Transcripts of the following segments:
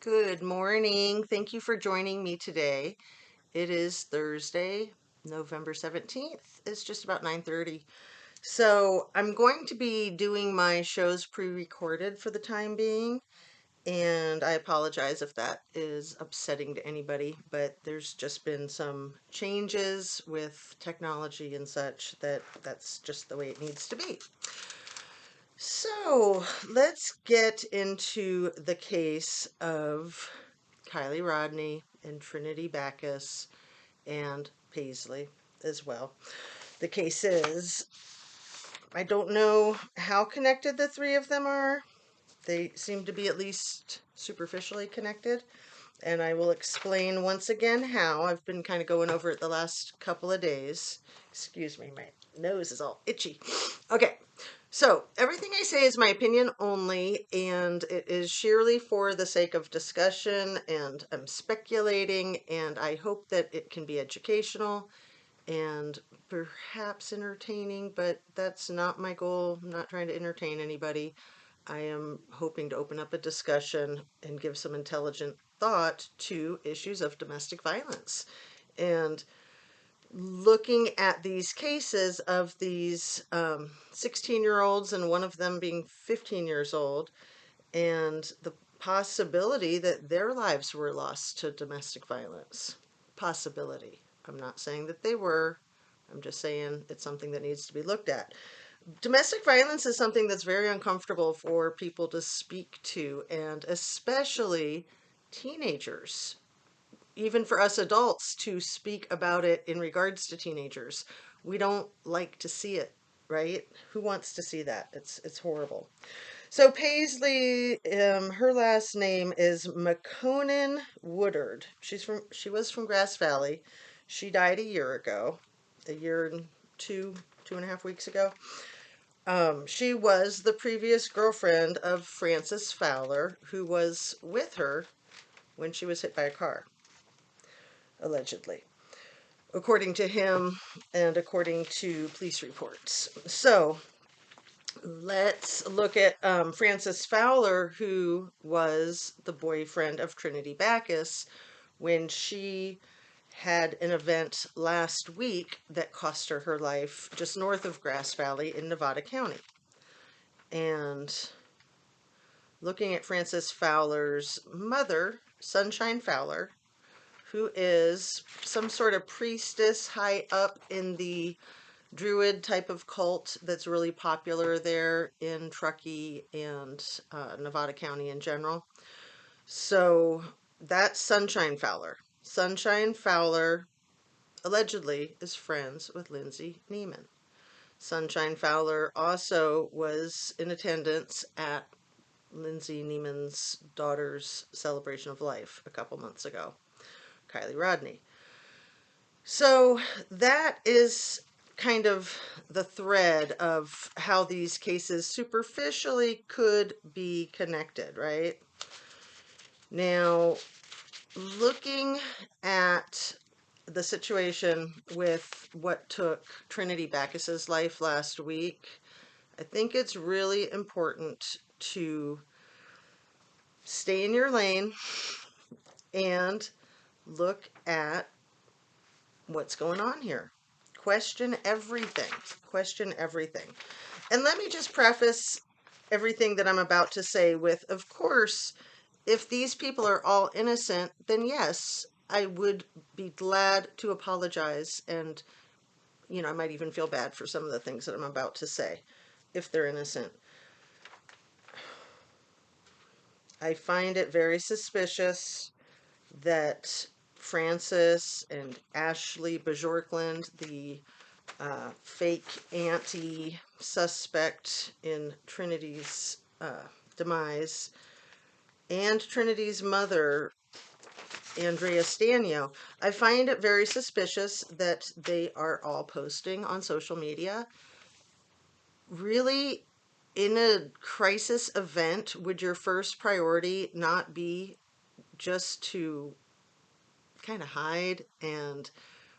Good morning. Thank you for joining me today. It is Thursday, November 17th. It's just about 9:30. So I'm going to be doing my shows pre-recorded for the time being, and I apologize if that is upsetting to anybody, but there's just been some changes with technology and such that's just the way it needs to be. So let's get into the case of Kylie Rodney and Trinity Backus and Paisley as well. The case is, I don't know how connected the three of them are. They seem to be at least superficially connected, and I will explain once again how. I've been kind of going over it the last couple of days. Excuse me, my nose is all itchy. Okay, so everything I say is my opinion only, and it is sheerly for the sake of discussion, and I'm speculating, and I hope that it can be educational and perhaps entertaining, but that's not my goal. I'm not trying to entertain anybody. I am hoping to open up a discussion and give some intelligent thought to issues of domestic violence. And looking at these cases of these 16-year-olds and one of them being 15 years old, and the possibility that their lives were lost to domestic violence. Possibility. I'm not saying that they were. I'm just saying it's something that needs to be looked at. Domestic violence is something that's very uncomfortable for people to speak to, and especially teenagers. Even for us adults to speak about it in regards to teenagers. We don't like to see it, right? Who wants to see that? It's horrible. So Paisley, her last name is MakonenWoodard. She was from Grass Valley. She died a year ago, a year and 2.5 weeks ago. She was the previous girlfriend of Francis Fowler, who was with her when she was hit by a car, allegedly, according to him and according to police reports. So let's look at Francis Fowler, who was the boyfriend of Trinity Backus when she had an event last week that cost her her life just north of Grass Valley in Nevada County. And looking at Francis Fowler's mother, Sunshine Fowler, who is some sort of priestess high up in the druid type of cult that's really popular there in Truckee and Nevada County in general. So that's Sunshine Fowler. Sunshine Fowler allegedly is friends with Lindsay Neiman. Sunshine Fowler also was in attendance at Lindsay Neiman's daughter's celebration of life a couple months ago, Kylie Rodney. So that is kind of the thread of how these cases superficially could be connected, right? Now, looking at the situation with what took Trinity Backus's life last week, I think it's really important to stay in your lane and look at what's going on here. Question everything. Question everything. And let me just preface everything that I'm about to say with, of course, if these people are all innocent, then yes, I would be glad to apologize. And, I might even feel bad for some of the things that I'm about to say if they're innocent. I find it very suspicious that Francis and Ashley Bajorkland, the fake auntie suspect in Trinity's demise, and Trinity's mother, Andrea Stanio, I find it very suspicious that they are all posting on social media. Really, in a crisis event, would your first priority not be just to kind of hide and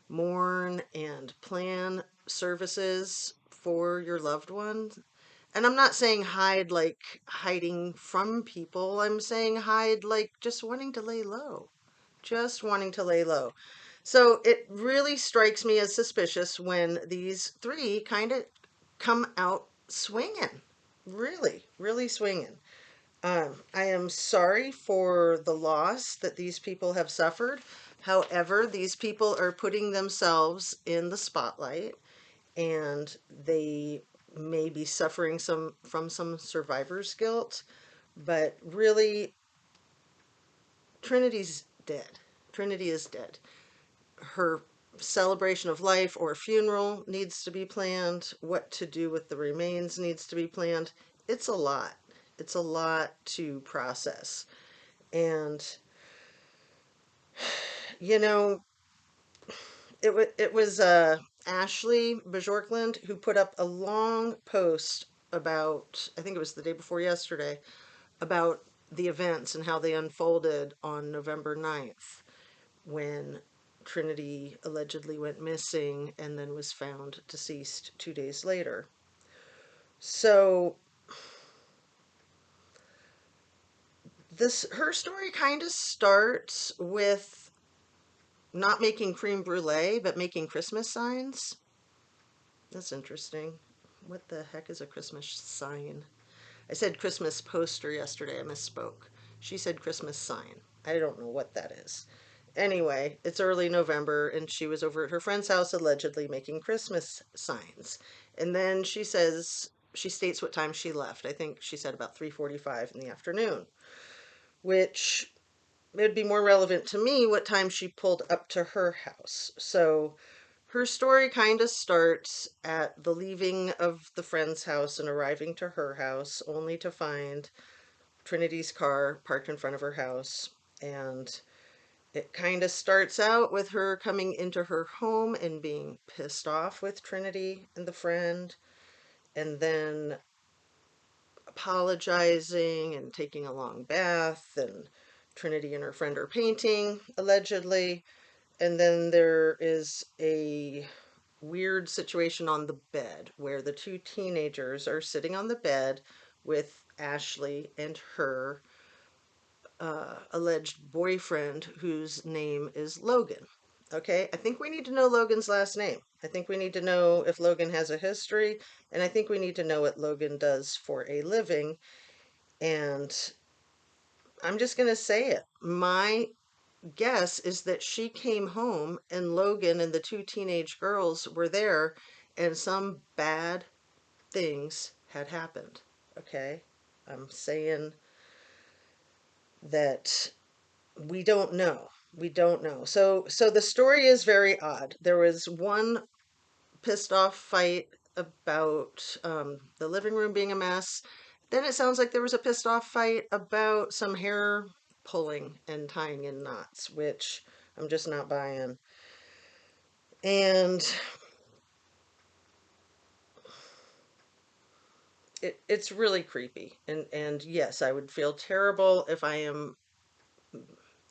mourn and plan services for your loved ones? And I'm not saying hide like hiding from people. I'm saying hide like just wanting to lay low. Just wanting to lay low. So it really strikes me as suspicious when these three kind of come out swinging. Really, really swinging. I am sorry for the loss that these people have suffered. However, these people are putting themselves in the spotlight, and they may be suffering some survivor's guilt, but really, Trinity's dead. Trinity is dead. Her celebration of life or funeral needs to be planned. What to do with the remains needs to be planned. It's a lot. It's a lot to process. And, you know, it was Ashley Bajorkland who put up a long post about, I think it was the day before yesterday, about the events and how they unfolded on November 9th when Trinity allegedly went missing and then was found deceased 2 days later. So this her story kind of starts with not making creme brulee, but making Christmas signs. That's interesting. What the heck is a Christmas sign? I said Christmas poster yesterday. I misspoke. She said Christmas sign. I don't know what that is. Anyway, it's early November and she was over at her friend's house allegedly making Christmas signs. And then she states what time she left. I think she said about 3:45 in the afternoon, which it would be more relevant to me what time she pulled up to her house. So her story kind of starts at the leaving of the friend's house and arriving to her house, only to find Trinity's car parked in front of her house. And it kind of starts out with her coming into her home and being pissed off with Trinity and the friend, and then apologizing and taking a long bath, and Trinity and her friend are painting, allegedly. And then there is a weird situation on the bed where the two teenagers are sitting on the bed with Ashley and her alleged boyfriend, whose name is Logan. Okay, I think we need to know Logan's last name. I think we need to know if Logan has a history, and I think we need to know what Logan does for a living. And I'm just going to say it. My guess is that she came home and Logan and the two teenage girls were there, and some bad things had happened. Okay, I'm saying that we don't know. We don't know. So the story is very odd. There was one pissed off fight about the living room being a mess. Then it sounds like there was a pissed off fight about some hair pulling and tying in knots, which I'm just not buying. And it's really creepy. And yes, I would feel terrible if I am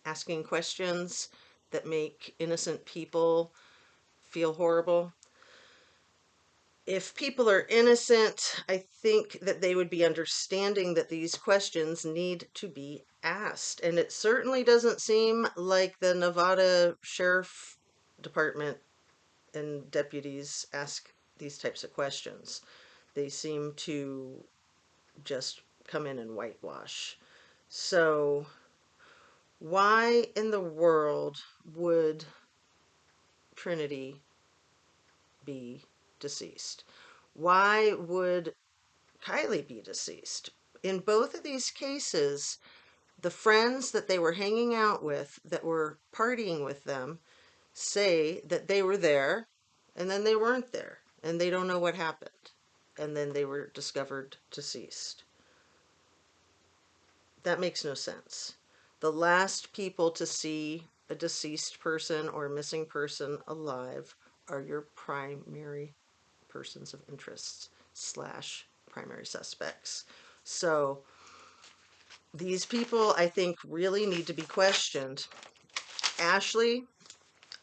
asking questions that make innocent people feel horrible. If people are innocent, I think that they would be understanding that these questions need to be asked. And it certainly doesn't seem like the Nevada Sheriff Department and deputies ask these types of questions. They seem to just come in and whitewash. So, why in the world would Trinity be deceased? Why would Kylie be deceased? In both of these cases, the friends that they were hanging out with, that were partying with them, say that they were there and then they weren't there and they don't know what happened. And then they were discovered deceased. That makes no sense. The last people to see a deceased person or a missing person alive are your primary persons of interest slash primary suspects. So these people, I think, really need to be questioned. Ashley,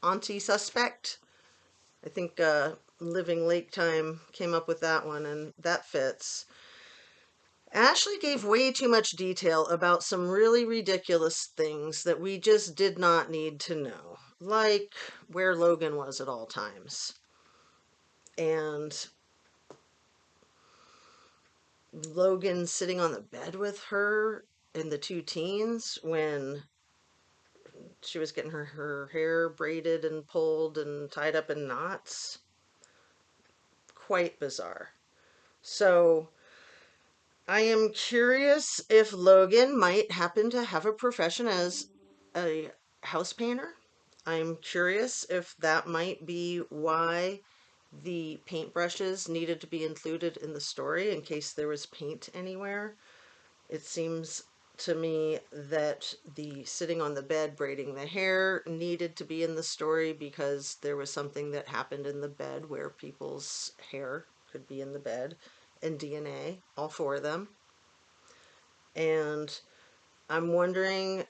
auntie suspect. I think Living Lake Time came up with that one, and that fits. Ashley gave way too much detail about some really ridiculous things that we just did not need to know, like where Logan was at all times. And Logan sitting on the bed with her and the two teens when she was getting her hair braided and pulled and tied up in knots. Quite bizarre. So I am curious if Logan might happen to have a profession as a house painter. I'm curious if that might be why the paintbrushes needed to be included in the story in case there was paint anywhere. It seems to me that the sitting on the bed braiding the hair needed to be in the story because there was something that happened in the bed where people's hair could be in the bed, and DNA, all four of them. And I'm wondering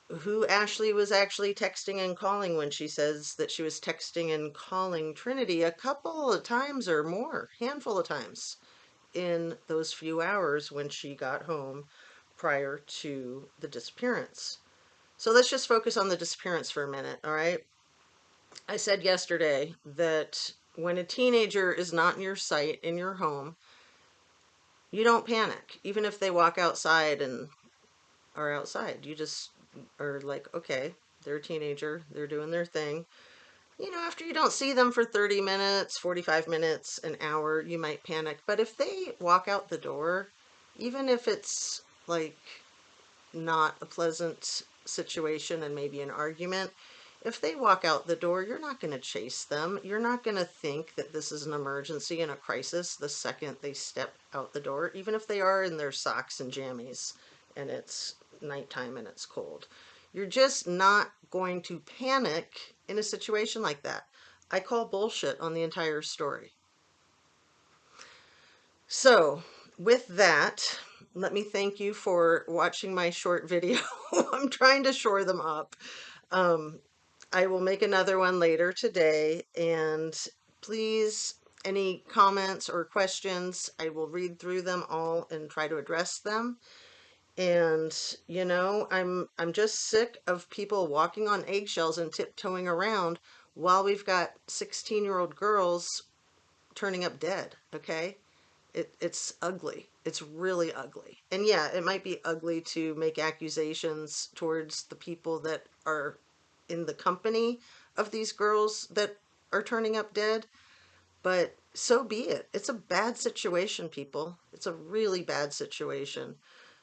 who Ashley was actually texting and calling when she says that she was texting and calling Trinity a couple of times or more, handful of times in those few hours when she got home prior to the disappearance. So let's just focus on the disappearance for a minute, all right? I said yesterday that when a teenager is not in your sight in your home, you don't panic, even if they walk outside and are outside. You just are like, okay, they're a teenager, they're doing their thing. You know, after you don't see them for 30 minutes, 45 minutes, an hour, you might panic. But if they walk out the door, even if it's like not a pleasant situation and maybe an argument, if they walk out the door, you're not going to chase them. You're not going to think that this is an emergency and a crisis the second they step out the door, even if they are in their socks and jammies and it's nighttime and it's cold. You're just not going to panic in a situation like that. I call bullshit on the entire story. So, with that, let me thank you for watching my short video. I'm trying to shore them up. Um, I will make another one later today, and please, any comments or questions, I will read through them all and try to address them. And I'm just sick of people walking on eggshells and tiptoeing around while we've got 16-year-old girls turning up dead, okay? It's ugly. It's really ugly. And yeah, it might be ugly to make accusations towards the people that are in the company of these girls that are turning up dead, but so be it. It's a bad situation, people. It's a really bad situation.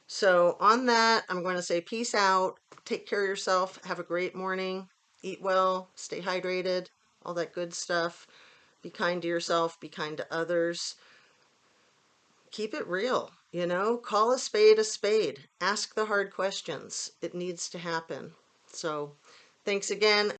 So, on that, I'm going to say peace out. Take care of yourself. Have a great morning. Eat well. Stay hydrated. All that good stuff. Be kind to yourself. Be kind to others. Keep it real, call a spade a spade. Ask the hard questions. It needs to happen. So, thanks again.